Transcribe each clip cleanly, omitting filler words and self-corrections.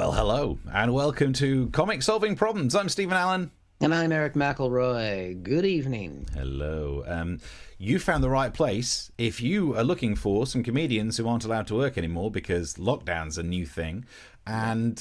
Well, hello, and welcome to Comic Solving Problems. I'm Stephen Allen. And I'm Eric McElroy. Good evening. Hello. You found the right place if you are looking for some comedians who aren't allowed to work anymore because lockdown's a new thing. And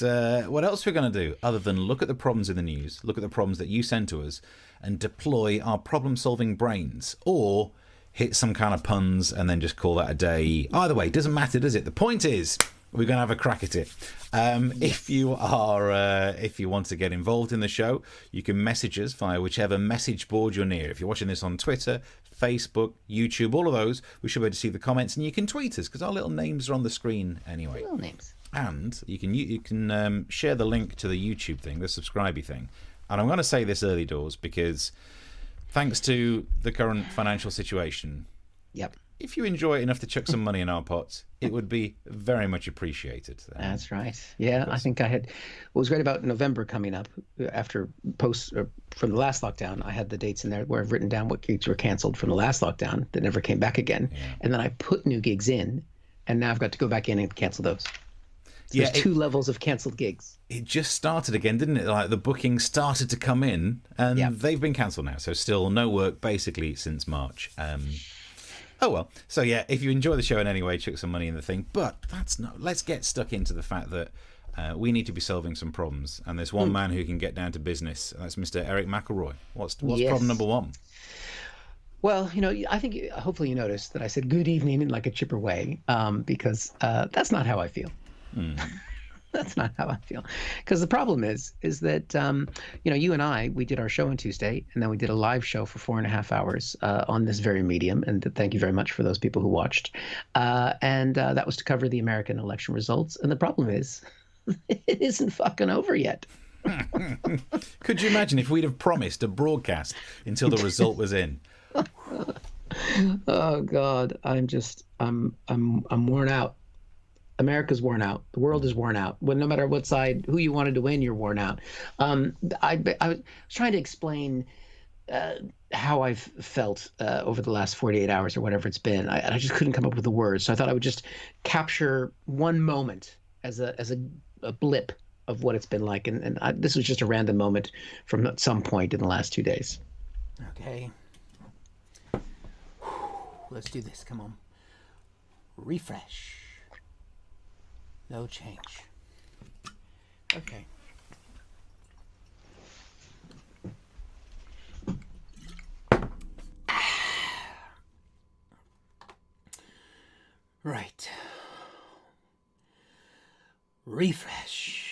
what else are we going to do other than look at the problems in the news, look at the problems that you send to us, and deploy our problem-solving brains, or hit some kind of puns and then just call that a day. Either way, it doesn't matter, does it? The point is, we're going to have a crack at it. If you want to get involved in the show, you can message us via whichever message board you're near. If you're watching this on Twitter, Facebook, YouTube, all of those, we should be able to see the comments, and you can tweet us because our little names are on the screen anyway. Little names. And you can share the link to the YouTube thing, the subscribey thing. And I'm going to say this early doors because thanks to the current financial situation, Yep. if you enjoy it enough to chuck some money in our pots, it would be very much appreciated. That's right. Yeah, I think I had. What was great about November coming up after post from the last lockdown, I had the dates in there where I've written down what gigs were canceled from the last lockdown that never came back again, and then I put new gigs in, and now I've got to go back in and cancel those. So there's two levels of canceled gigs. It just started again, didn't it? Like the bookings started to come in, and they've been cancelled now. So still no work basically since March. Oh well. So yeah, if you enjoy the show in any way, chuck some money in the thing. But that's not. Let's get stuck into the fact that we need to be solving some problems, and there's one man who can get down to business. And that's Mr. Eric McElroy. What's problem number one? Well, I think hopefully you noticed that I said good evening in like a chipper way, because that's not how I feel. That's not how I feel. Because the problem is that, you and I, we did our show on Tuesday, and then we did a live show for 4.5 hours on this very medium. And thank you very much for those people who watched. And that was to cover the American election results. And the problem is, it isn't fucking over yet. Could you imagine if we'd have promised a broadcast until the result was in? Oh, God. I'm worn out. America's worn out. The world is worn out. Well, no matter what side, who you wanted to win, you're worn out. I was trying to explain how I've felt over the last 48 hours or whatever it's been. I just couldn't come up with the words. So I thought I would just capture one moment as a blip of what it's been like. And this was just a random moment from some point in the last 2 days. Okay. Let's do this. Come on. Refresh. No change. Okay. Right. Refresh.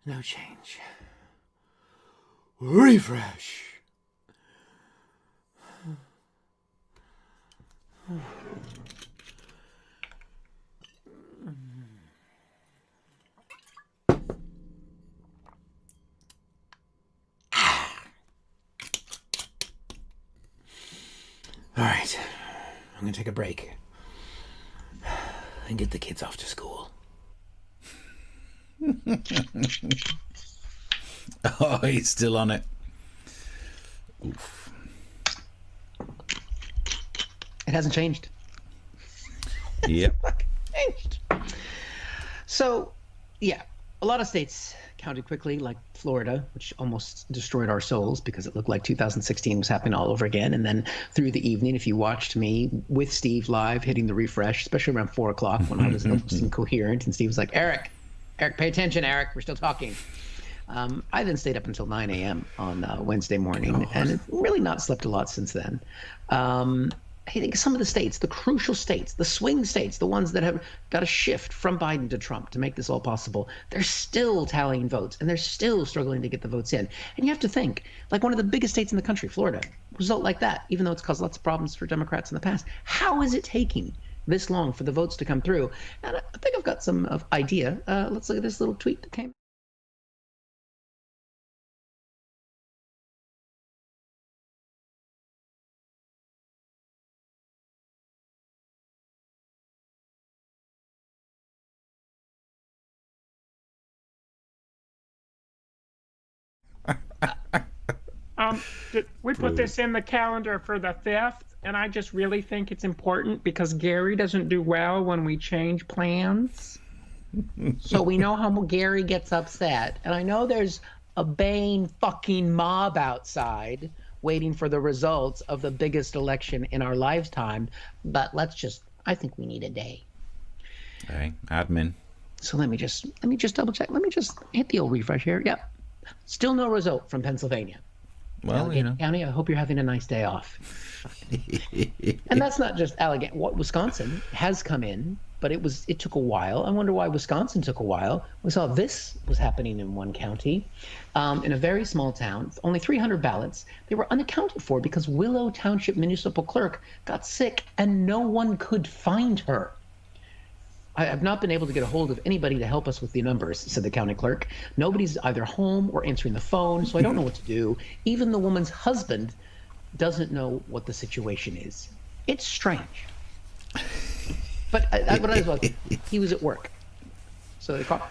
No change. Refresh. All right. I'm going to take a break and get the kids off to school. Oh, he's still on it. Oof. It hasn't changed. Yep. Changed. So, yeah, a lot of states counted quickly, like Florida, which almost destroyed our souls because it looked like 2016 was happening all over again. And then through the evening, if you watched me with Steve live hitting the refresh, especially around 4 o'clock when I was almost incoherent, and Steve was like, Eric, pay attention, Eric, we're still talking. I then stayed up until 9 a.m. on Wednesday morning, and I've really not slept a lot since then. I think some of the states, the crucial states, the swing states, the ones that have got to shift from Biden to Trump to make this all possible, they're still tallying votes, and they're still struggling to get the votes in. And you have to think, like one of the biggest states in the country, Florida, result like that, even though it's caused lots of problems for Democrats in the past, how is it taking this long for the votes to come through? And I think I've got some idea. Let's look at this little tweet that came. We put this in the calendar for the 5th, and I just really think it's important because Gary doesn't do well when we change plans. So we know how Gary gets upset. And I know there's a baying fucking mob outside waiting for the results of the biggest election in our lifetime. But I think we need a day. Okay, admin. So let me just double check. Let me just hit the old refresh here. Yep. Still no result from Pennsylvania. Well, Allegheny County, I hope you're having a nice day off. And that's not just Allegheny. Wisconsin has come in, but it took a while. I wonder why Wisconsin took a while. We saw this was happening in one county, in a very small town, only 300 ballots. They were unaccounted for because Willow Township municipal clerk got sick and no one could find her. I have not been able to get a hold of anybody to help us with the numbers, said the county clerk. Nobody's either home or answering the phone, so I don't know what to do. Even the woman's husband doesn't know what the situation is. It's strange. But he was at work. So they called.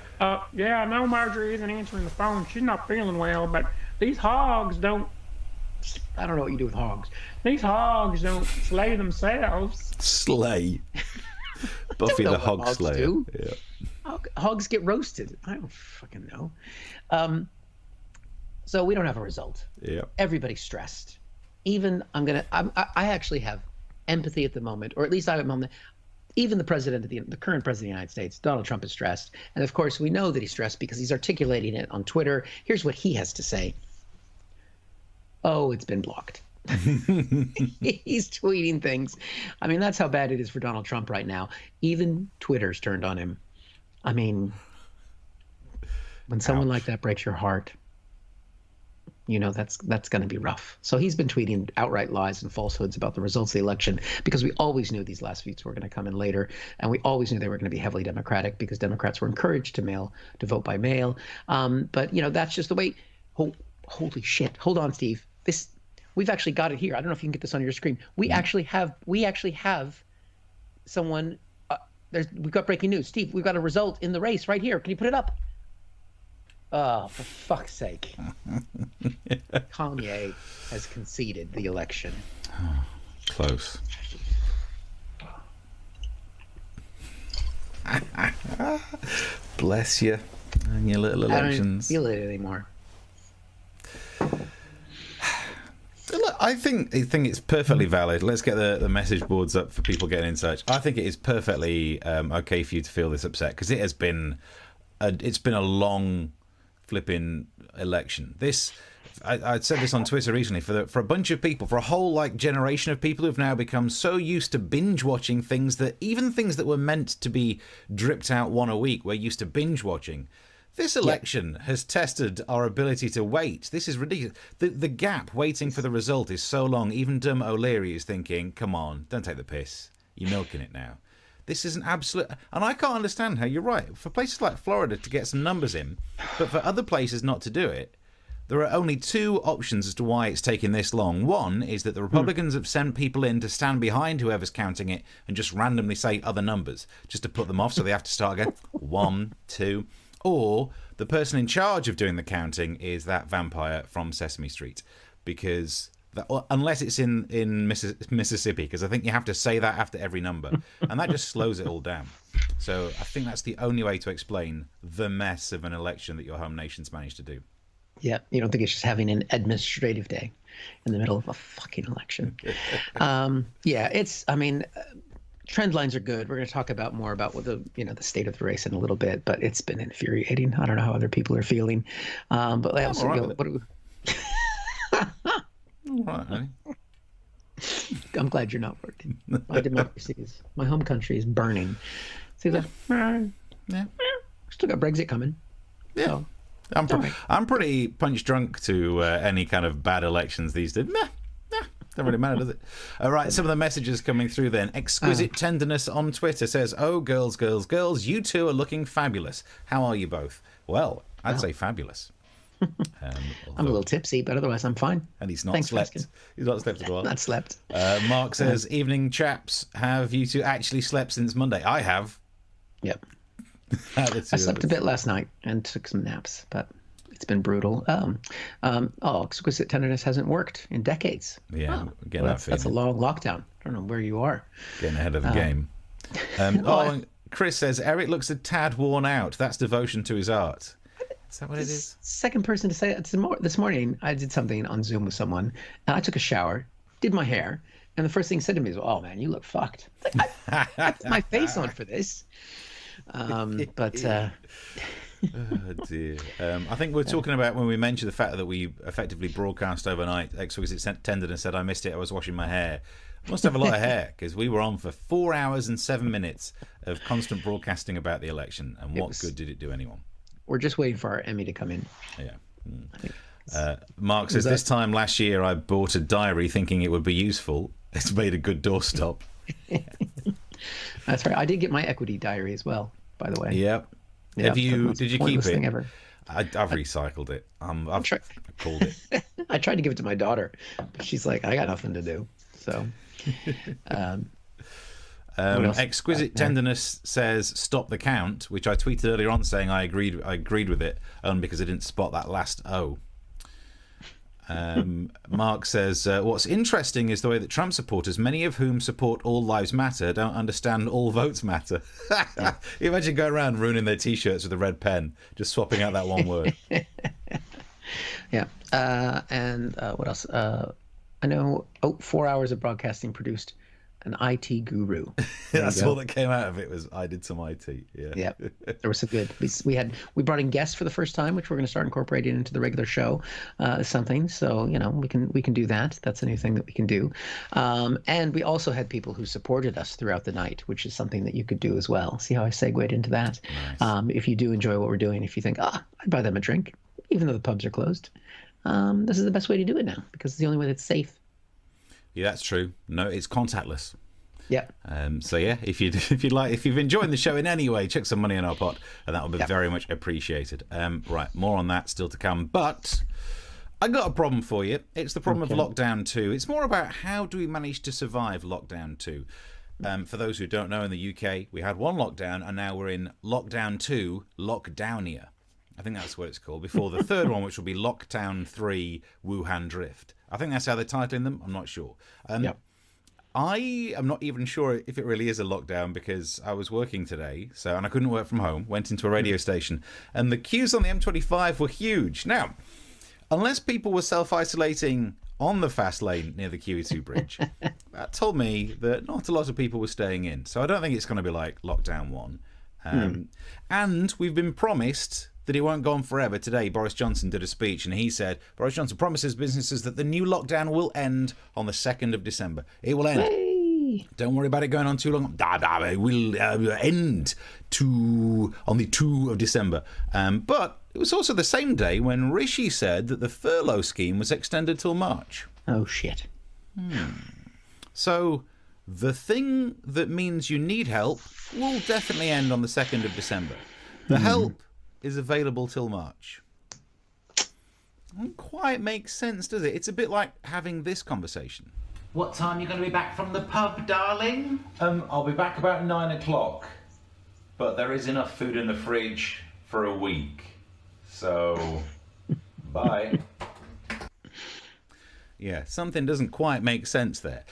Yeah, no, Marjorie isn't answering the phone. She's not feeling well, but these hogs don't. I don't know what you do with hogs. These hogs don't slay themselves. Slay. Buffy the Hog Slayer. Yeah. Hogs get roasted. I don't fucking know. So we don't have a result. Yeah. Everybody's stressed. Even I actually have empathy at the moment, or at least I have a moment. Even the president the current president of the United States, Donald Trump, is stressed. And of course, we know that he's stressed because he's articulating it on Twitter. Here's what he has to say. Oh, it's been blocked. He's tweeting things. I mean, that's how bad it is for Donald Trump right now. Even Twitter's turned on him. I mean, when someone like that breaks your heart, that's going to be rough. So he's been tweeting outright lies and falsehoods about the results of the election because we always knew these last feats were going to come in later, and we always knew they were going to be heavily Democratic because Democrats were encouraged to vote by mail. But that's just the way. Holy shit! Hold on, Steve. We've actually got it here. I don't know if you can get this on your screen. We actually have someone. We've got breaking news. Steve, we've got a result in the race right here. Can you put it up? Oh, for fuck's sake. Kanye has conceded the election. Close. Bless you and your little elections. I don't feel it anymore. Look, I think it's perfectly valid. Let's get the message boards up for people getting in touch. I think it is perfectly okay for you to feel this upset because it has been a long flipping election. I said this on Twitter recently for a bunch of people, for a whole generation of people who've now become so used to binge watching things that were meant to be dripped out one a week, we're used to binge watching. This election has tested our ability to wait. This is ridiculous. The gap waiting for the result is so long, even dumb O'Leary is thinking, come on, don't take the piss. You're milking it now. This is an absolute... And I can't understand how, you're right, for places like Florida to get some numbers in, but for other places not to do it, there are only two options as to why it's taking this long. One is that the Republicans have sent people in to stand behind whoever's counting it and just randomly say other numbers, just to put them off so they have to start again. 1, 2... Or the person in charge of doing the counting is that vampire from Sesame Street, because unless it's in Mississippi, because I think you have to say that after every number, and that just slows it all down. So I think that's the only way to explain the mess of an election that your home nation's managed to do. Yeah, you don't think it's just having an administrative day in the middle of a fucking election. Trend lines are good. We're going to talk more about what the state of the race in a little bit, but it's been infuriating. I don't know how other people are feeling, but I also I'm glad you're not working. My democracy my home country is burning. See that? Yeah. Still got Brexit coming. Yeah. So, I'm pretty punch drunk to any kind of bad elections these days. Don't really matter, does it? All right, some of the messages coming through then. Exquisite Tenderness on Twitter says, oh, girls, you two are looking fabulous. How are you both? Well, I'd say fabulous. I'm a little tipsy, but otherwise I'm fine. And he's not slept. He's not slept as well. Not slept. Mark says, evening, chaps. Have you two actually slept since Monday? I have. Yep. I slept a bit last night and took some naps, but It's been brutal. Exquisite Tenderness hasn't worked in decades. Yeah, Well, that's a long lockdown. I don't know where you are. Getting ahead of the game. And Chris says, Eric looks a tad worn out. That's devotion to his art. Is that what it is? Second person to say it. This morning, I did something on Zoom with someone, and I took a shower, did my hair, and the first thing he said to me is, "Oh man, you look fucked." I put my face on for this. Oh dear. I think we're talking about when we mentioned the fact that we effectively broadcast overnight. Exquisite Tenderness said, I missed it. I was washing my hair. I must have a lot of hair because we were on for 4 hours and 7 minutes of constant broadcasting about the election. And what good did it do anyone? We're just waiting for our Emmy to come in. Yeah. Mark says, this time last year I bought a diary thinking it would be useful. It's made a good doorstop. That's right. I did get my equity diary as well, by the way. Yep. Yeah, did you keep it? Thing ever. I've recycled it. I've called it. I tried to give it to my daughter, but she's like, I got nothing to do. So, Exquisite Tenderness says stop the count, which I tweeted earlier on saying I agreed with it, because I didn't spot that last O. Mark says what's interesting is the way that Trump supporters, many of whom support all lives matter, don't understand all votes matter. You imagine going around ruining their t-shirts with a red pen, just swapping out that one word. Yeah. And what else? I know 4 hours of broadcasting produced an IT guru. That's all that came out of it was I did some IT. Yeah. There was some good. We brought in guests for the first time, which we're going to start incorporating into the regular show. Something. So we can do that. That's a new thing that we can do. And we also had people who supported us throughout the night, which is something that you could do as well. See how I segued into that? Nice. If you do enjoy what we're doing, if you think, I'd buy them a drink, even though the pubs are closed. This is the best way to do it now because it's the only way that's safe. Yeah, that's true. No, it's contactless. Yeah. So yeah, if you've enjoyed the show in any way, chuck some money in our pot, and that will be very much appreciated. Right, more on that still to come. But I got a problem for you. It's the problem of Lockdown 2. It's more about how do we manage to survive Lockdown 2. For those who don't know, in the UK, we had one lockdown, and now we're in Lockdown 2, Lockdownia. I think that's what it's called. Before the third one, which will be Lockdown 3, Wuhan Drift. I think that's how they're titling them. I'm not sure. I am not even sure if it really is a lockdown because I was working today, and I couldn't work from home. Went into a radio station, and the queues on the M25 were huge. Now, unless people were self-isolating on the fast lane near the QE2 bridge, that told me that not a lot of people were staying in. So I don't think it's going to be like Lockdown 1. And we've been promised that it won't go on forever. Today, Boris Johnson did a speech, and he said, Boris Johnson promises businesses that the new lockdown will end on the 2nd of December. It will end. Hey. Don't worry about it going on too long. It will end on the 2 of December. But it was also the same day when Rishi said that the furlough scheme was extended till March. Oh, shit. So the thing that means you need help will definitely end on the 2nd of December. The help is available till March. Doesn't quite make sense, does it? It's a bit like having this conversation. What time are you going to be back from the pub, darling? I'll be back about 9 o'clock. But there is enough food in the fridge for a week. So, bye. Yeah, something doesn't quite make sense there.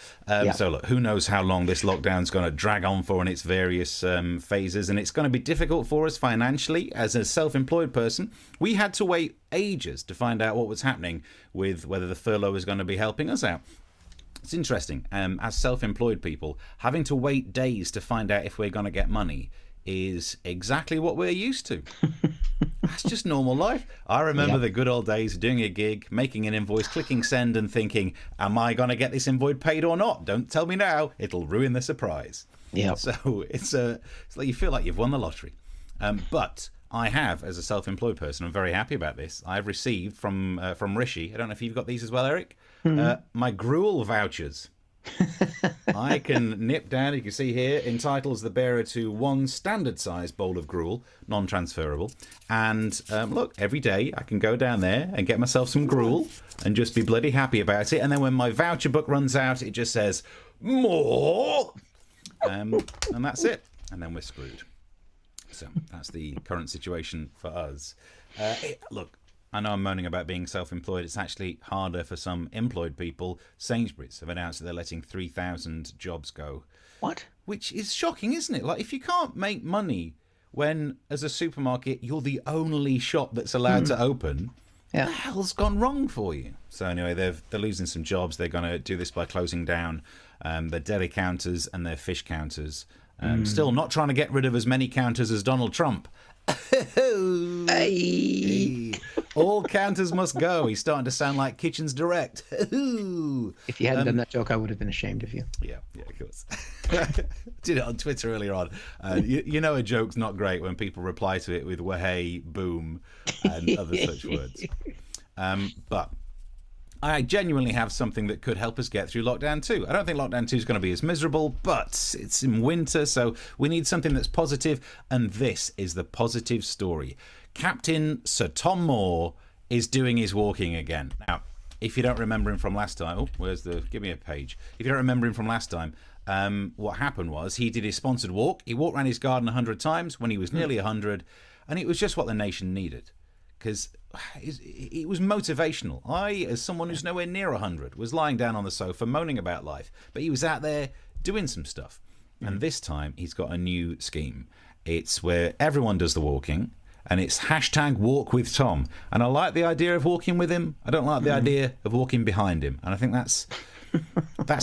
So look, who knows how long this lockdown's going to drag on for in its various phases, and it's going to be difficult for us financially. As a self-employed person, we had to wait ages to find out what was happening with whether the furlough was going to be helping us out. It's interesting, as self-employed people, having to wait days to find out if we're going to get money is exactly what we're used to. That's just normal life. I remember the good old days of doing a gig, making an invoice, clicking send and thinking, am I going to get this invoice paid or not? Don't tell me now. It'll ruin the surprise. Yeah. So it's like you feel like you've won the lottery. But I have, as a self-employed person, I'm very happy about this. I've received from Rishi, I don't know if you've got these as well, Eric, my gruel vouchers. I can nip down, you can see here, entitles the bearer to one standard size bowl of gruel, non-transferable. And look, every day I can go down there and get myself some gruel and just be bloody happy about it. And then when my voucher book runs out, it just says, more! And that's it. And then we're screwed. So that's the current situation for us. Look, I know I'm moaning about being self-employed. It's actually harder for some employed people. Sainsbury's have announced that they're letting 3,000 jobs go. What? Which is shocking, isn't it? Like, if you can't make money when, as a supermarket, you're the only shop that's allowed to open, what the hell's gone wrong for you? So anyway, they're losing some jobs. They're going to do this by closing down their deli counters and their fish counters. Still not trying to get rid of as many counters as Donald Trump. Hey. All counters must go. He's starting to sound like Kitchens Direct. If you hadn't done that joke, I would have been ashamed of you. Yeah, of course. Did it on Twitter earlier on. You know a joke's not great when people reply to it with "wahey," "boom," and other such words. But I genuinely have something that could help us get through lockdown 2. I don't think lockdown 2 is going to be as miserable, but it's in winter, so we need something that's positive, and this is the positive story. Captain Sir Tom Moore is doing his walking again. Now, if you don't remember him from last time, give me a page. If you don't remember him from last time, what happened was he did his sponsored walk. He walked around his garden 100 times when he was nearly 100, and it was just what the nation needed. Because it was motivational. I, as someone who's nowhere near 100, was lying down on the sofa moaning about life. But he was out there doing some stuff. And this time, he's got a new scheme. It's where everyone does the walking, and it's #WalkWithTom. And I like the idea of walking with him. I don't like the idea of walking behind him. And I think that's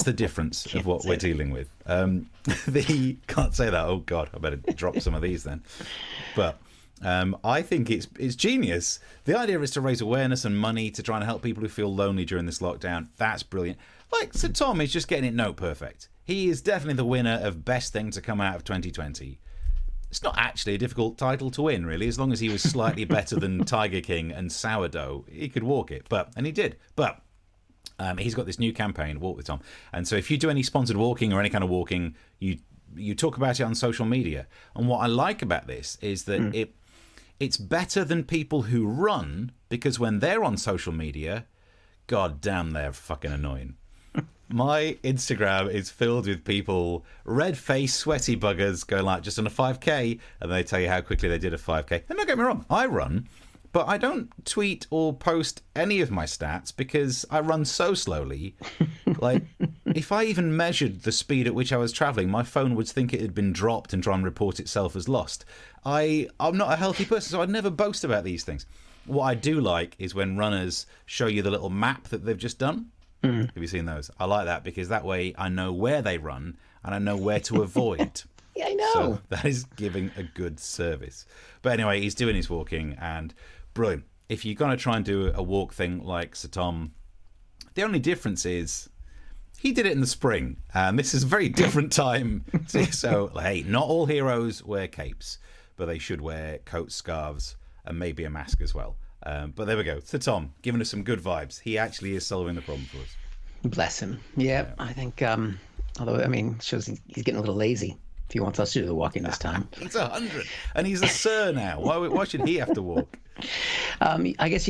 the difference of what we're dealing with. Can't say that. Oh, God, I better drop some of these then. But I think it's genius. The idea is to raise awareness and money to try and help people who feel lonely during this lockdown. That's brilliant. Like, Sir Tom is just getting it note perfect. He is definitely the winner of best thing to come out of 2020. It's not actually a difficult title to win, really, as long as he was slightly better than Tiger King and Sourdough. He could walk it, and he did. But he's got this new campaign, Walk with Tom. And so if you do any sponsored walking or any kind of walking, you talk about it on social media. And what I like about this is that it's better than people who run, because when they're on social media, god damn, they're fucking annoying. My Instagram is filled with people, red-faced, sweaty buggers, going like just on a 5K, and they tell you how quickly they did a 5K. And don't get me wrong, I run, but I don't tweet or post any of my stats because I run so slowly. Like, if I even measured the speed at which I was travelling, my phone would think it had been dropped and try and report itself as lost. I'm not a healthy person, so I'd never boast about these things. What I do like is when runners show you the little map that they've just done. Have you seen those? I like that because that way I know where they run and I know where to avoid. Yeah, I know. So that is giving a good service. But anyway, he's doing his walking and brilliant. If you're going to try and do a walk thing like Sir Tom, the only difference is he did it in the spring, and this is a very different time. So, hey, not all heroes wear capes, but they should wear coats, scarves, and maybe a mask as well. But there we go. Sir Tom, giving us some good vibes. He actually is solving the problem for us. Bless him. Yeah. I think, although, I mean, shows he's getting a little lazy if he wants us to do the walking this time. He's 100, and he's a sir now. Why should he have to walk? I guess,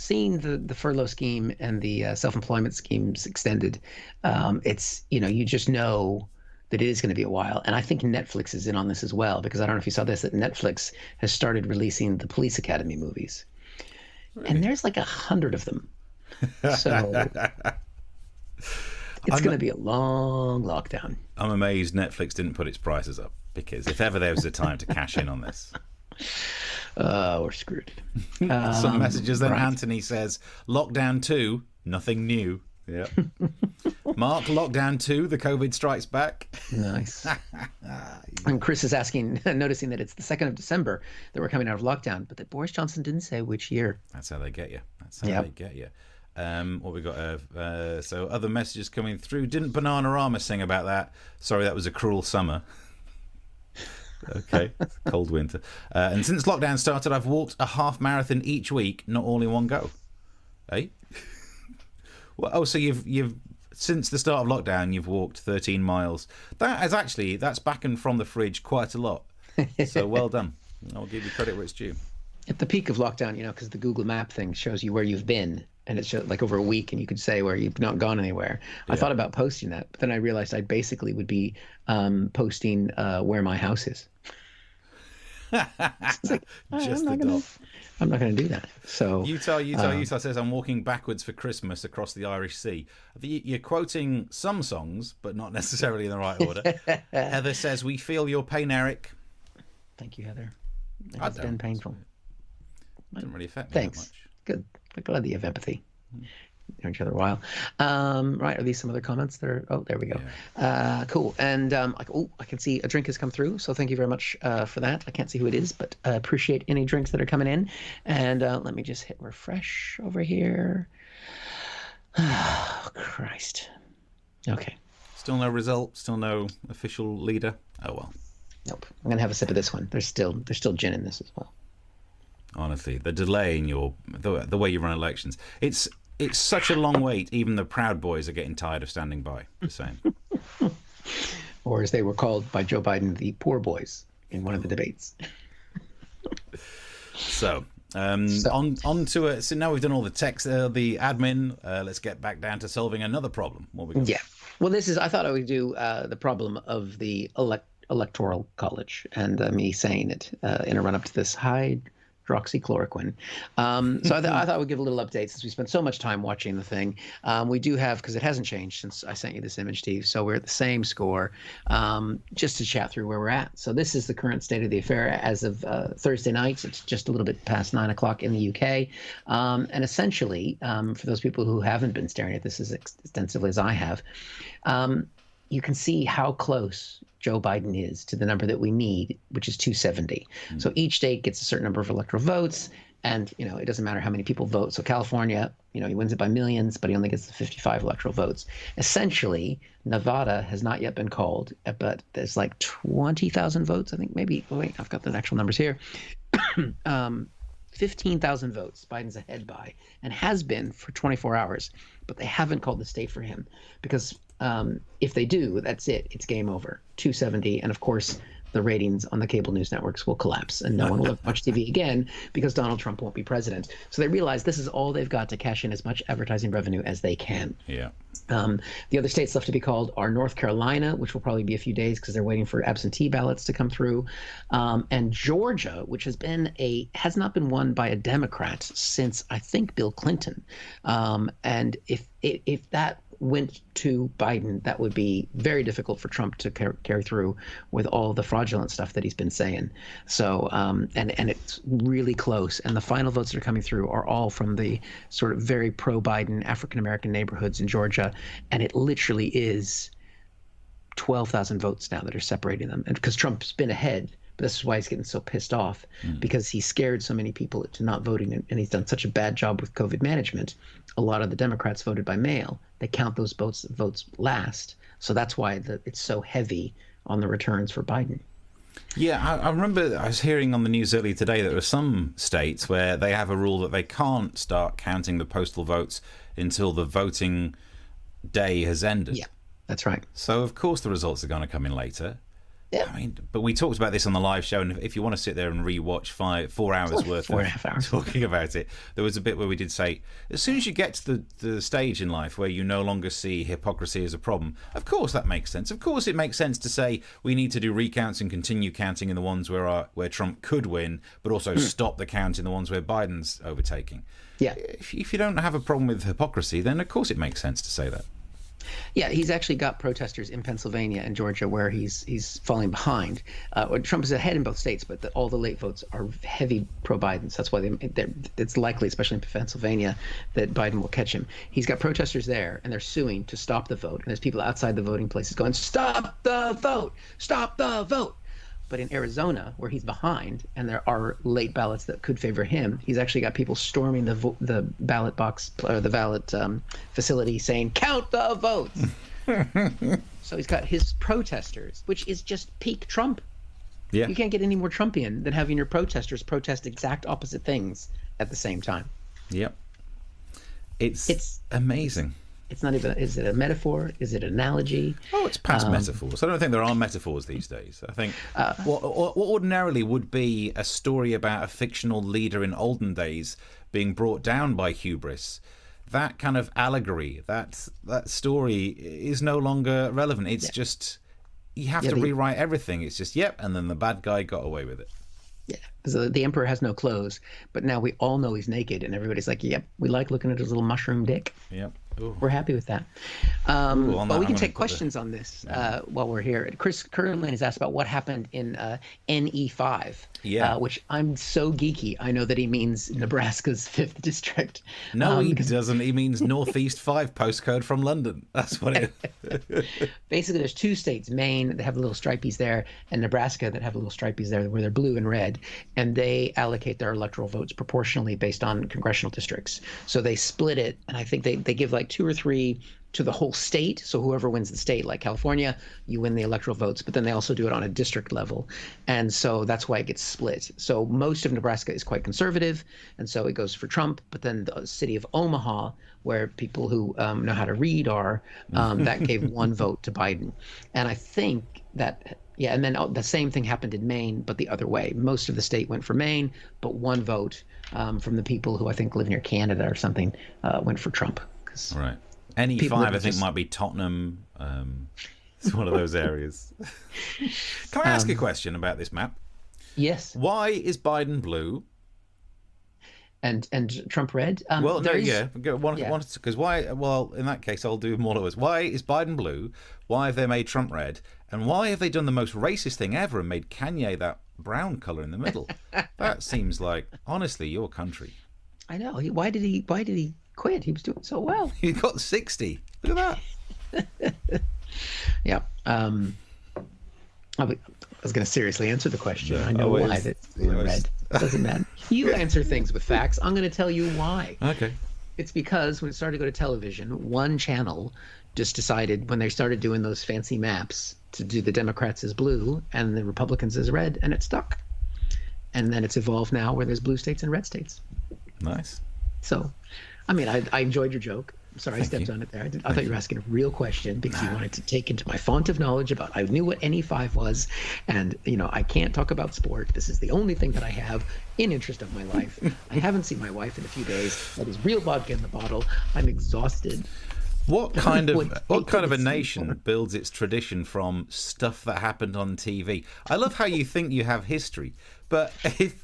seeing the furlough scheme and the self-employment schemes extended, it's, you just know that it is going to be a while. And I think Netflix is in on this as well, because I don't know if you saw this, that Netflix has started releasing the Police Academy movies. Really? And there's like 100 of them. So it's going to be a long lockdown. I'm amazed Netflix didn't put its prices up, because if ever there was a time to cash in on this. We're screwed. Some messages then. Right. Anthony says, lockdown 2, nothing new. Yep. Mark, lockdown 2, the COVID strikes back. Nice. And Chris is noticing that it's the 2nd of December that we're coming out of lockdown, but that Boris Johnson didn't say which year. That's how they get you. They get you. What we got? So other messages coming through. Didn't Bananarama sing about that? Sorry, that was a cruel summer. Okay, cold winter. And since lockdown started, I've walked a half marathon each week, not all in one go. Hey. Well, oh, so you've since the start of lockdown, you've walked 13 miles. That's back and from the fridge quite a lot. So well done. I'll give you credit where it's due. At the peak of lockdown, because the Google Map thing shows you where you've been, and it's just like over a week, and you could say where you've not gone anywhere. Yeah. I thought about posting that, but then I realized I basically would be posting where my house is. It's like, Just the dot. I'm not gonna do that. So Utah says, I'm walking backwards for Christmas across the Irish Sea. You're quoting some songs, but not necessarily in the right order. Heather says, we feel your pain, Eric. Thank you, Heather. It's been painful. Didn't really affect me Thanks. that much. Good. I'm glad that you have empathy. Known each other a while. Right. Are these some other comments that are? Oh, there we go. Yeah. Cool. And I can see a drink has come through. So thank you very much for that. I can't see who it is, but I appreciate any drinks that are coming in. And let me just hit refresh over here. Oh, Christ. Okay. Still no result. Still no official leader. Oh well. Nope. I'm gonna have a sip of this one. There's still gin in this as well. Honestly, the delay in the way you run elections. It's such a long wait. Even the Proud Boys are getting tired of standing by. The same. Or as they were called by Joe Biden, the poor boys in one of the debates. So on to it. So now we've done all the text, the admin. Let's get back down to solving another problem. What we got? Yeah. Well, I thought I would do the problem of the electoral college and me saying it in a run up to this hydroxychloroquine. So I thought I would give a little update since we spent so much time watching the thing. We do have, because it hasn't changed since I sent you this image, Steve. So we're at the same score, just to chat through where we're at. So this is the current state of the affair as of Thursday night. It's just a little bit past 9 o'clock in the UK. And essentially, for those people who haven't been staring at this as extensively as I have, you can see how close Joe Biden is to the number that we need, which is 270. So each state gets a certain number of electoral votes, and it doesn't matter how many people vote. So California, he wins it by millions, but he only gets the 55 electoral votes. Essentially, Nevada has not yet been called, but there's like 20,000 votes, I think. Maybe. Oh, wait, I've got the actual numbers here. 15,000 votes Biden's ahead by, and has been for 24 hours, but they haven't called the state for him because if they do, that's it. It's game over. 270, and of course, the ratings on the cable news networks will collapse, and no one will watch TV again because Donald Trump won't be president. So they realize this is all they've got to cash in as much advertising revenue as they can. Yeah. The other states left to be called are North Carolina, which will probably be a few days because they're waiting for absentee ballots to come through, and Georgia, which has not been won by a Democrat since I think Bill Clinton. And if that went to Biden, that would be very difficult for Trump to carry through with all the fraudulent stuff that he's been saying. So, and it's really close. And the final votes that are coming through are all from the sort of very pro-Biden African-American neighborhoods in Georgia. And it literally is 12,000 votes now that are separating them. And because Trump's been ahead, but this is why he's getting so pissed off, because he scared so many people into not voting, and he's done such a bad job with COVID management. A lot of the Democrats voted by mail. They count those votes last. So that's why it's so heavy on the returns for Biden. Yeah, I remember I was hearing on the news earlier today that there are some states where they have a rule that they can't start counting the postal votes until the voting day has ended. Yeah, that's right. So, of course, the results are going to come in later. Yeah. I mean, but we talked about this on the live show, and if you want to sit there and rewatch 4 hours worth of 4.5 hours talking about it, there was a bit where we did say, as soon as you get to the stage in life where you no longer see hypocrisy as a problem, of course that makes sense. Of course it makes sense to say we need to do recounts and continue counting in the ones where Trump could win, but also stop the count in the ones where Biden's overtaking. Yeah. If you don't have a problem with hypocrisy, then of course it makes sense to say that. Yeah, he's actually got protesters in Pennsylvania and Georgia where he's falling behind. Trump is ahead in both states, but all the late votes are heavy pro-Biden. So that's why it's likely, especially in Pennsylvania, that Biden will catch him. He's got protesters there, and they're suing to stop the vote. And there's people outside the voting places going, "Stop the vote! Stop the vote!" But in Arizona, where he's behind, and there are late ballots that could favor him, he's actually got people storming the ballot box or the ballot facility saying, "Count the votes." So he's got his protesters, which is just peak Trump. Yeah. You can't get any more Trumpian than having your protesters protest exact opposite things at the same time. Yep. It's amazing. It's not even, is it a metaphor? Is it an analogy? Oh, it's past metaphors. I don't think there are metaphors these days. I think what ordinarily would be a story about a fictional leader in olden days being brought down by hubris, that kind of allegory, that story is no longer relevant. It's just, you have to rewrite everything. It's just, and then the bad guy got away with it. Yeah, because the emperor has no clothes, but now we all know he's naked, and everybody's like, "Yep, we like looking at his little mushroom dick." Yep. Ooh. We're happy with that. Ooh, But we can I'm take gonna put questions on this while we're here. Chris Curlin has asked about what happened in NE5, Yeah. which I'm so geeky. I know that he means Nebraska's 5th district. No, he because doesn't. He means Northeast 5 postcode from London. That's what it is. basically there's two states, Maine that have little stripies there, and Nebraska that have little stripies there where they're blue and red, and they allocate their electoral votes proportionally based on congressional districts. So they split it, and I think they give like 2 or 3 to the whole state. So whoever wins the state, like California, you win the electoral votes, but then they also do it on a district level. And so that's why it gets split. So most of Nebraska is quite conservative, and so it goes for Trump. But then the city of Omaha, where people who know how to read are, that gave 1 vote to Biden. And I think that, yeah, and then the same thing happened in Maine, but the other way. Most of the state went for Maine, but 1 vote from the people who I think live near Canada or something went for Trump. Right. NE5, People I think, just- might be Tottenham. It's one of those areas. Can I ask a question about this map? Yes, Why is Biden blue? and Trump red. Well, there no, is- yeah. Because why? Well, in that case, I'll do more of us. Why is Biden blue? Why have they made Trump red? And why have they done the most racist thing ever and made Kanye that brown color in the middle? That seems like, honestly, your country. I know. Why did he quit? He was doing so well. He got 60. Look at that. Yeah. I was going to seriously answer the question. Yeah, I know always. why that's blue and red. Doesn't matter. You answer things with facts. I'm going to tell you why. Okay. It's because when it started to go to television, one channel just decided when they started doing those fancy maps to do the Democrats as blue and the Republicans as red, and it stuck. And then it's evolved now where there's blue states and red states. Nice. So, I mean, I enjoyed your joke. I'm sorry I stepped you. on it there. I thought you were asking a real question because you wanted to take into my font of knowledge about. I knew what NE5 was, and I can't talk about sport. This is the only thing that I have in interest of my life. I haven't seen my wife in a few days. That is real vodka in the bottle. I'm exhausted. What kind Would of a take it nation builds its tradition from stuff that happened on TV? I love how you think you have history, but if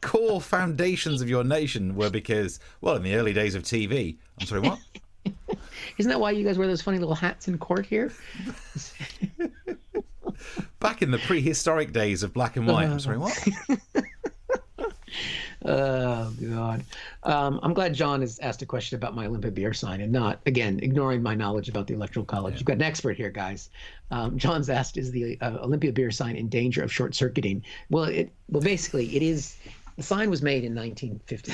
core foundations of your nation were because, well, in the early days of TV, I'm sorry, what? Isn't that why you guys wear those funny little hats in court here? Back in the prehistoric days of black and white, I'm sorry, what? Oh, God. I'm glad John has asked a question about my Olympia beer sign and not, again, ignoring my knowledge about the Electoral College. You've got an expert here, guys. John's asked, is the Olympia beer sign in danger of short-circuiting? Well, basically, it is. The sign was made in 1950.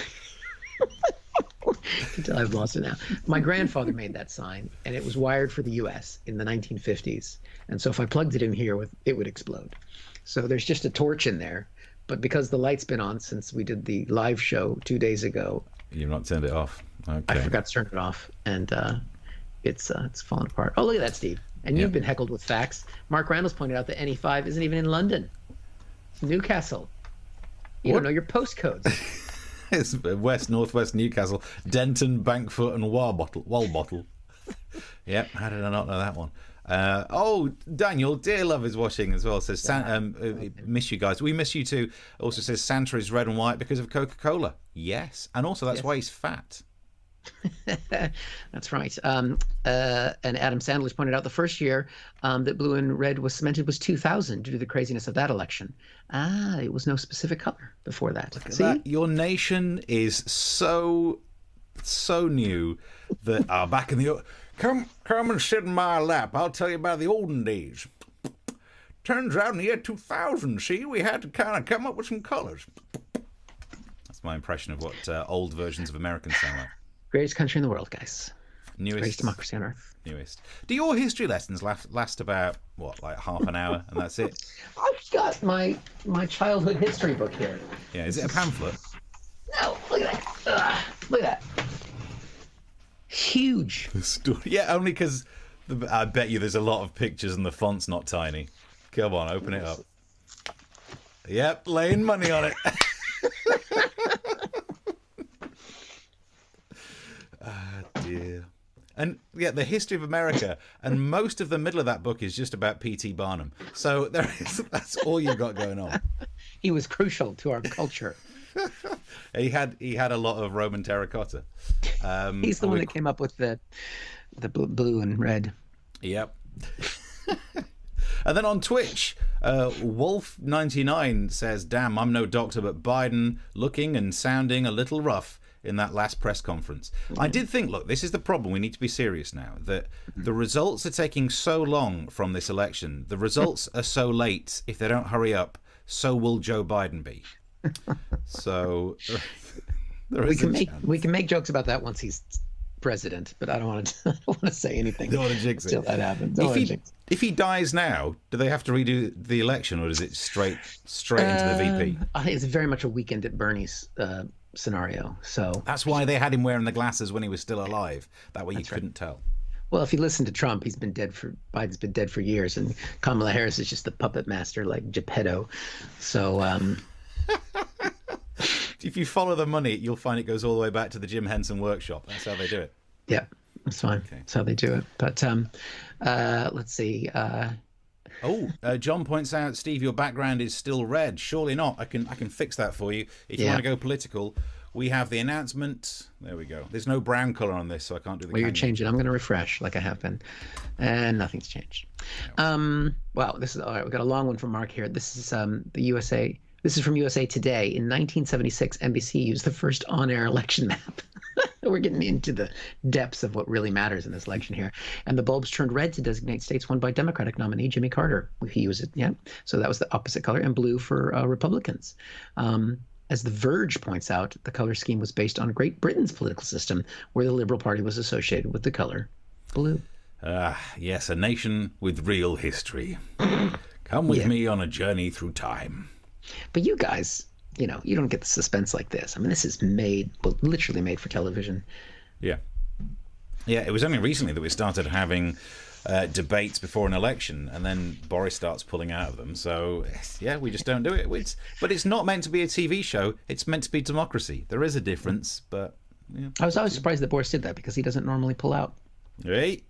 Until I've lost it now. My grandfather made that sign, and it was wired for the U.S. in the 1950s. And so if I plugged it in here, it would explode. So there's just a torch in there. But because the light's been on since we did the live show 2 days ago, You've not turned it off. Okay. I forgot to turn it off, and it's fallen apart. Oh, look at that, Steve. And you've been heckled with facts. Mark Randall's pointed out that NE5 isn't even in London. It's Newcastle. You don't know your postcodes. It's west, northwest Newcastle, Denton, Bankfoot, and Walbottle. Yep, how did I not know that one? Daniel, dear love is watching as well. Says, miss you guys. We miss you too. Also says Santa is red and white because of Coca-Cola. Yes, and also that's why he's fat. That's right. And Adam Sandler's pointed out the first year that blue and red was cemented was 2000 due to the craziness of that election. It was no specific color before that. See? That, your nation is so new that back in the come and sit in my lap. I'll tell you about the olden days. Turns out in the year 2000, see, we had to kind of come up with some colors. That's my impression of what old versions of Americans sound like. Greatest country in the world, guys. Newest Greatest democracy on earth. Newest. Do your history lessons last about like half an hour and that's it? I've got my childhood history book here. Yeah, is it a pamphlet? No, look at that. Look at that. Huge. Yeah, only because I bet you there's a lot of pictures and the font's not tiny. Come on, open it up. Yep, laying money on it. Dear. And yeah, the history of America, and most of the middle of that book is just about P.T. Barnum. So that's all you've got going on. He was crucial to our culture. He had a lot of Roman terracotta. He's the one that came up with the blue and red. Yep. And then on Twitch, Wolf99 says, "Damn, I'm no doctor, but Biden looking and sounding a little rough in that last press conference." I did think, look, this is the problem. We need to be serious now. That the results are taking so long from this election. The results are so late. If they don't hurry up, so will Joe Biden be. So we can make jokes about that once he's president, but I don't want to say anything. Don't want to jinx it. Till that happens. If he dies now, do they have to redo the election, or is it straight into the VP? I think it's very much a Weekend at Bernie's scenario. So that's why they had him wearing the glasses when he was still alive. That way you couldn't tell. Well, if you listen to Trump, Biden's been dead for years, and Kamala Harris is just the puppet master like Geppetto. So if you follow the money, you'll find it goes all the way back to the Jim Henson workshop. That's how they do it. Yeah, that's fine. Okay. That's how they do it. But let's see. John points out, Steve, your background is still red. Surely not. I can fix that for you. If you want to go political, we have the announcement. There we go. There's no brown color on this, so I can't do the. Well, you're changing. I'm going to refresh like I have been, and nothing's changed. Wow, this is all right. We got a long one from Mark here. This is the USA. This is from USA Today. In 1976, NBC used the first on-air election map. We're getting into the depths of what really matters in this election here. And the bulbs turned red to designate states won by Democratic nominee Jimmy Carter. He used it, yeah. So that was the opposite color, and blue for Republicans. As The Verge points out, the color scheme was based on Great Britain's political system, where the Liberal Party was associated with the color blue. Yes, a nation with real history. Come with me on a journey through time. But you guys, you don't get the suspense like this. I mean, this is literally made for television. Yeah. Yeah, it was only recently that we started having debates before an election, and then Boris starts pulling out of them. So, yeah, we just don't do it. But it's not meant to be a TV show. It's meant to be democracy. There is a difference, but... Yeah. I was always surprised that Boris did that, because he doesn't normally pull out. Hey!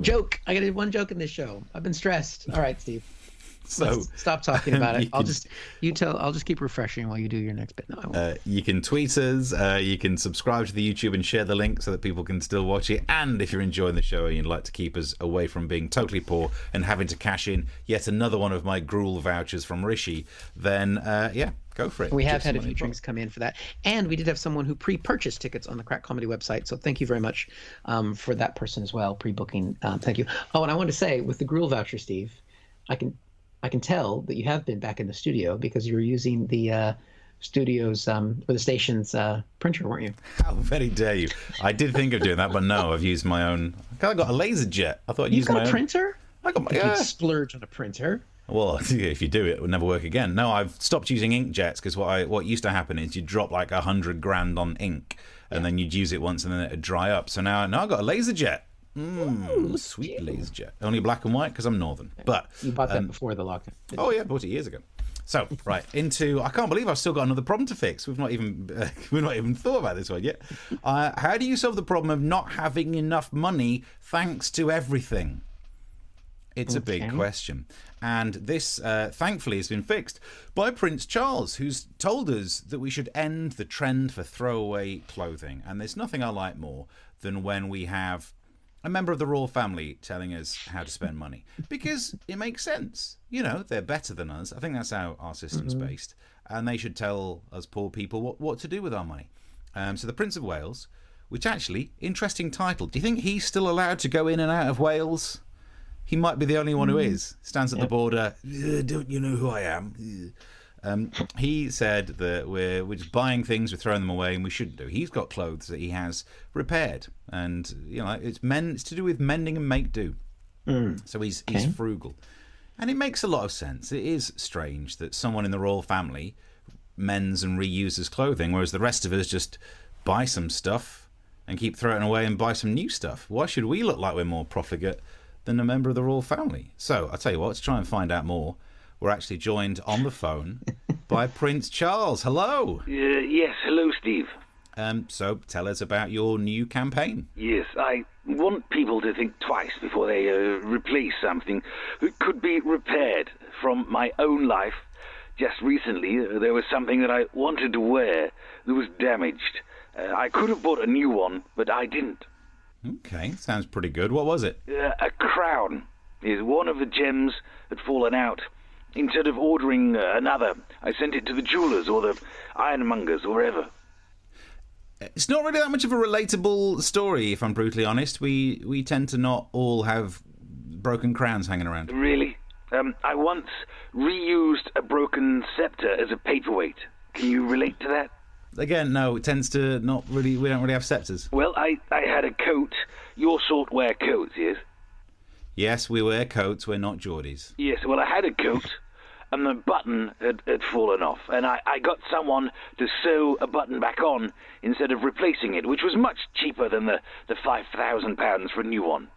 Joke! I got to do one joke in this show. I've been stressed. All right, Steve. So let's stop talking about it. I'll just keep refreshing while you do your next bit. No, I won't. You can tweet us. You can subscribe to the YouTube and share the link so that people can still watch it. And if you're enjoying the show and you'd like to keep us away from being totally poor and having to cash in yet another one of my gruel vouchers from Rishi, then go for it. We have had a few drinks come in for that. And we did have someone who pre-purchased tickets on the Crack Comedy website. So thank you very much for that person as well, pre-booking. Thank you. Oh, and I wanted to say, with the gruel voucher, Steve, I can tell that you have been back in the studio, because you were using the studio's or the station's printer, weren't you? How very dare you! I did think of doing that, but no, I've used my own. I got a laser jet. I thought I'd use my own. You got a printer? I got my. You splurge on a printer. Well, if you do, it would never work again. No, I've stopped using inkjets, because what used to happen is you'd drop like $100 grand on ink, and then you'd use it once, and then it'd dry up. So now I've got a laser jet. Sweet laser jet. Only black and white because I'm northern. But you bought that before the lockdown. Oh yeah, bought it years ago. So right into. I can't believe I've still got another problem to fix. We've not even thought about this one yet. How do you solve the problem of not having enough money thanks to everything? It's a big question. And this, thankfully, has been fixed by Prince Charles, who's told us that we should end the trend for throwaway clothing. And there's nothing I like more than when we have a member of the royal family telling us how to spend money, because it makes sense. They're better than us. I think that's how our system's based, and they should tell us poor people what to do with our money. So the Prince of Wales, which actually, interesting title. Do you think he's still allowed to go in and out of Wales? He might be the only one who is. Stands at the border. Don't you know who I am? He said that we're just buying things, we're throwing them away, and we shouldn't do. He's got clothes that he has repaired, and it's to do with mending and make do. So he's frugal, and it makes a lot of sense. It is strange that someone in the royal family mends and reuses clothing, whereas the rest of us just buy some stuff and keep throwing it away and buy some new stuff. Why should we look like we're more profligate than a member of the royal family? So I'll tell you what, let's try and find out more. We're actually joined on the phone by Prince Charles. Hello. Yes, hello, Steve. So tell us about your new campaign. Yes, want people to think twice before they replace something that could be repaired. From my own life, just recently, there was something that I wanted to wear that was damaged. I could have bought a new one, but I didn't. Okay, sounds pretty good. What was it? A crown. One of the gems had fallen out. Instead of ordering another, I sent it to the jewelers or the ironmongers or wherever. It's not really that much of a relatable story, if I'm brutally honest. We tend to not all have broken crowns hanging around. Really? I once reused a broken scepter as a paperweight. Can you relate to that? Again, no, it tends to not really... We don't really have scepters. Well, I had a coat. Your sort wear coats, yes? Yes, we wear coats. We're not Geordies. Yes, well, I had a coat, and the button had fallen off, and I got someone to sew a button back on instead of replacing it, which was much cheaper than the £5,000 for a new one.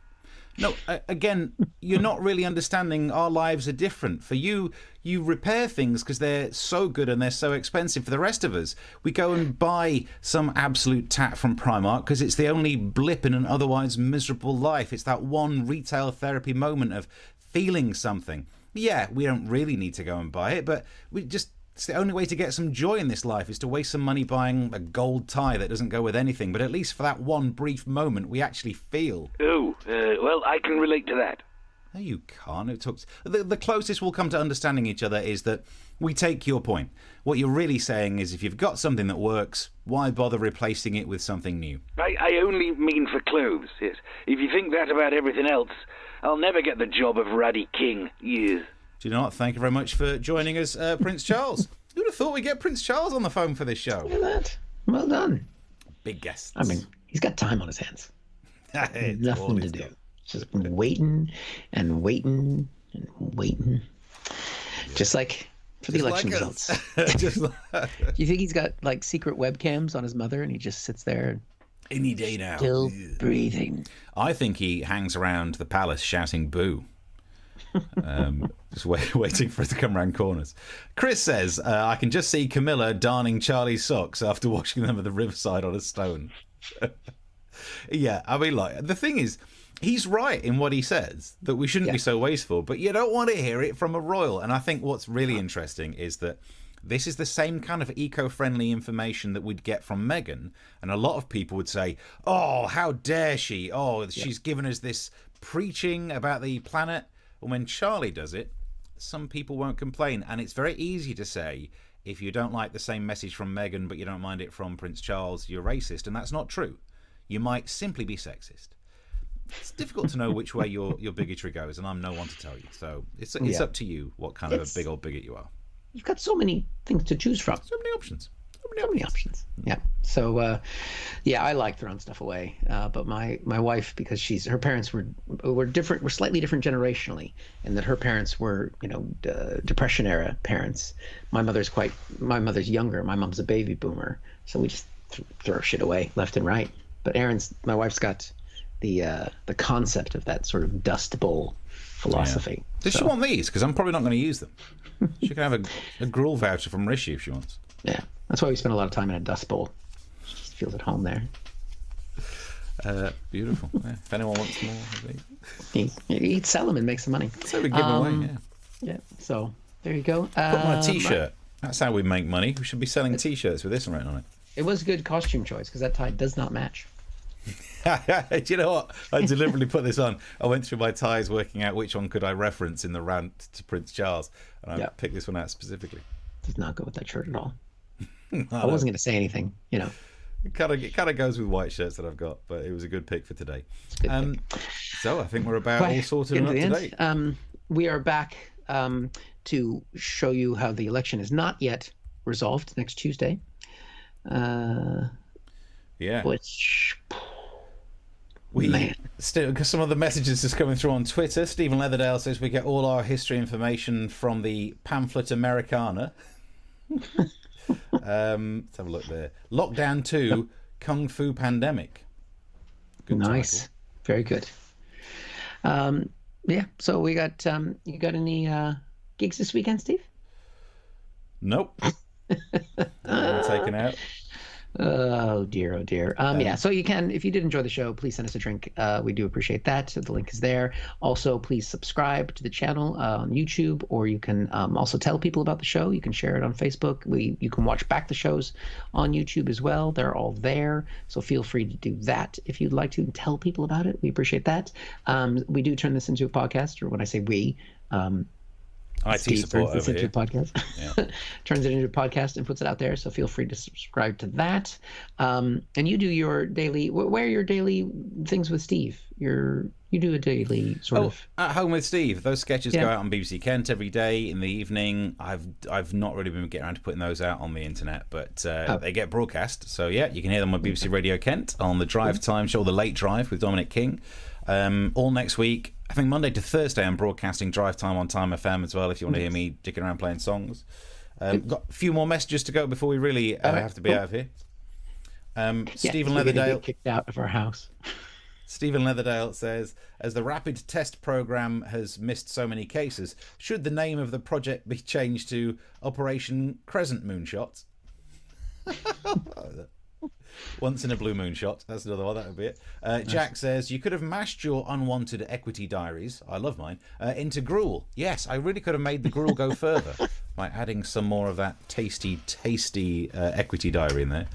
No, again, you're not really understanding our lives are different. For you repair things because they're so good and they're so expensive. For the rest of us, we go and buy some absolute tat from Primark because it's the only blip in an otherwise miserable life. It's that one retail therapy moment of feeling something. Yeah, we don't really need to go and buy it, but it's the only way to get some joy in this life is to waste some money buying a gold tie that doesn't go with anything. But at least for that one brief moment, we actually feel. Oh, well, I can relate to that. No, you can't. The closest we'll come to understanding each other is that we take your point. What you're really saying is if you've got something that works, why bother replacing it with something new? I only mean for clothes, yes. If you think that about everything else, I'll never get the job of Ruddy King, yes. Do you know what? Thank you very much for joining us, Prince Charles. Who would have thought we'd get Prince Charles on the phone for this show? Look at that. Well done. Big guests. I mean, he's got time on his hands. Nothing to do. Got. Just waiting and waiting and waiting. Yeah. Just like for the election results. Just Do you think he's got like secret webcams on his mother and he just sits there any day now, still breathing? I think he hangs around the palace shouting boo. Just waiting for it to come round corners. Chris says, I can just see Camilla darning Charlie's socks after washing them at the riverside on a stone. Yeah, I mean, like, the thing is, he's right in what he says, that we shouldn't be so wasteful, but you don't want to hear it from a royal. And I think what's really interesting is that this is the same kind of eco-friendly information that we'd get from Meghan. And a lot of people would say, oh, how dare she? Oh, she's given us this preaching about the planet. And when Charlie does it, some people won't complain. And it's very easy to say, if you don't like the same message from Meghan, but you don't mind it from Prince Charles, you're racist. And that's not true. You might simply be sexist. It's difficult to know which way your bigotry goes, and I'm no one to tell you. So it's up to you what kind of a big old bigot you are. You've got so many things to choose from. So many options. So many options. Yeah. So, I like throwing stuff away. But my wife, because her parents were different, were slightly different generationally, and that her parents were, Depression era parents. My mother's younger. My mom's a baby boomer. So we just throw shit away left and right. But my wife's got the concept of that sort of dust bowl philosophy. Yeah. Does she want these? Because I'm probably not going to use them. She can have a gruel voucher from Rishi if she wants. Yeah, that's why we spend a lot of time in a dust bowl. She just feels at home there. Beautiful. Yeah. If anyone wants more, he'd sell them and make some money. So we give them away. Yeah. So there you go. Put on a T-shirt. That's how we make money. We should be selling T-shirts with this written on it. It was a good costume choice because that tie does not match. Do you know what? I deliberately put this on. I went through my ties working out which one could I reference in the rant to Prince Charles, and I picked this one out specifically. Does not go with that shirt at all. I wasn't going to say anything, It kind of goes with white shirts that I've got, but it was a good pick for today. So I think we're about all sorted and up to date. We are back to show you how the election is not yet resolved next Tuesday. Which still, because some of the messages is coming through on Twitter. Stephen Leatherdale says we get all our history information from the pamphlet Americana. Let's have a look there. Lockdown 2, Kung Fu Pandemic. Good nice. Title. Very good. So we got you got any gigs this weekend, Steve? Nope. Taken out. Oh dear, oh dear. Yeah, so you can, if you did enjoy the show, please send us a drink. We do appreciate that. The link is there. Also, please subscribe to the channel on YouTube, or you can also tell people about the show. You can share it on Facebook. You can watch back the shows on YouTube as well. They're all there. So feel free to do that if you'd like to, and tell people about it. We appreciate that. We do turn this into a podcast, or when I say we, IT Steve support turns this over into here. a podcast. Yeah. Turns it into a podcast and puts it out there. So feel free to subscribe to that. And you do your daily. Where are your daily things with Steve? You do a daily sort of. At Home with Steve. Those sketches Yeah. go out on BBC Kent every day in the evening. I've not really been getting around to putting those out on the internet, but they get broadcast. So yeah, you can hear them on BBC Radio Kent on the Drive Time show, the Late Drive with Dominic King. All next week. I think Monday to Thursday I'm broadcasting Drive Time on Time FM as well, if you want to hear me dicking around playing songs. Got a few more messages to go before we really have to be out of here. Stephen we're gonna Leatherdale get kicked out of our house. Stephen Leatherdale says, as the rapid test program has missed so many cases, should the name of the project be changed to Operation Crescent Moonshot? Once in a blue moonshot. That's another one. That would be it. Jack says, you could have mashed your unwanted equity diaries, I love mine, into gruel. Yes, I really could have made the gruel go further by adding some more of that tasty equity diary in there.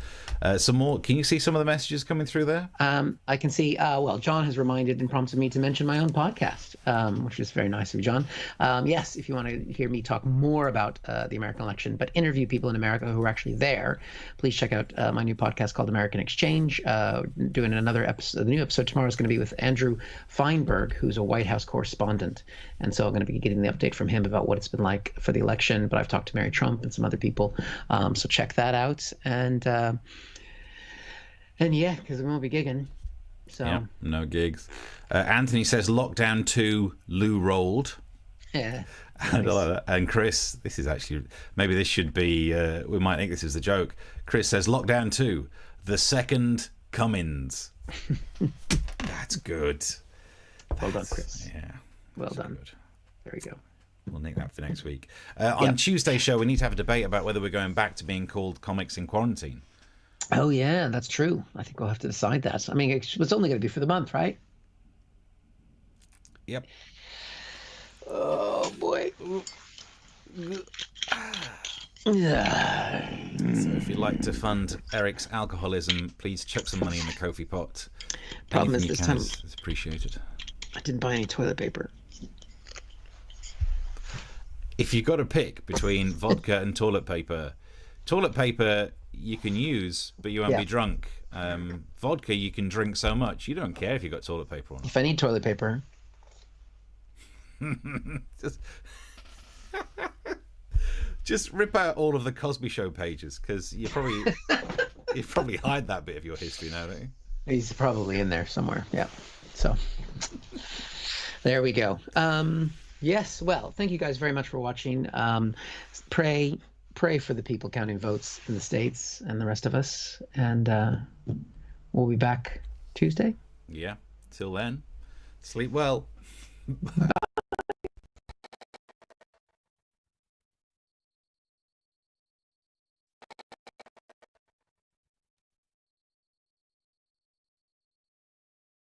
Some more. Can you see some of the messages coming through there? I can see, well, John has reminded and prompted me to mention my own podcast, which is very nice of John. Yes, if you want to hear me talk more about the American election, but interview people in America who are actually there, please check out my new podcast called American Exchange. Doing another episode. The new episode tomorrow is going to be with Andrew Feinberg, who's a White House correspondent. And so I'm going to be getting the update from him about what it's been like for the election. But I've talked to Mary Trump and some other people. So check that out. And yeah, because we won't be gigging. So Yeah, no gigs. Anthony says, Lockdown 2, Lou rolled. yeah. And I like that. And Chris, this is actually, maybe this should be, we might think this is the joke. Chris says, Lockdown 2, the second Cummins. That's good. Well done, Chris. Yeah. Well that's done. Good. There we go. We'll nick that for next week. On Tuesday's show, we need to have a debate about whether we're going back to being called Comics in Quarantine. Oh yeah, that's true. I think we'll have to decide that. I mean, it's only going to be for the month, right? Yep. Oh boy. So if you'd like to fund Eric's alcoholism, please chuck some money in the Ko-fi pot. Problem is Anything you this can time is appreciated. I didn't buy any toilet paper. If you've got to pick between vodka and toilet paper you can use, but you won't be drunk. Vodka you can drink so much, you don't care if you've got toilet paper on. If I need toilet paper, just rip out all of the Cosby Show pages, because you probably hide that bit of your history now, don't you? he's probably in there somewhere. Yeah. So there we go. Yes. Well, thank you guys very much for watching. Pray for the people counting votes in the States and the rest of us. And we'll be back Tuesday. Yeah. Till then, sleep well.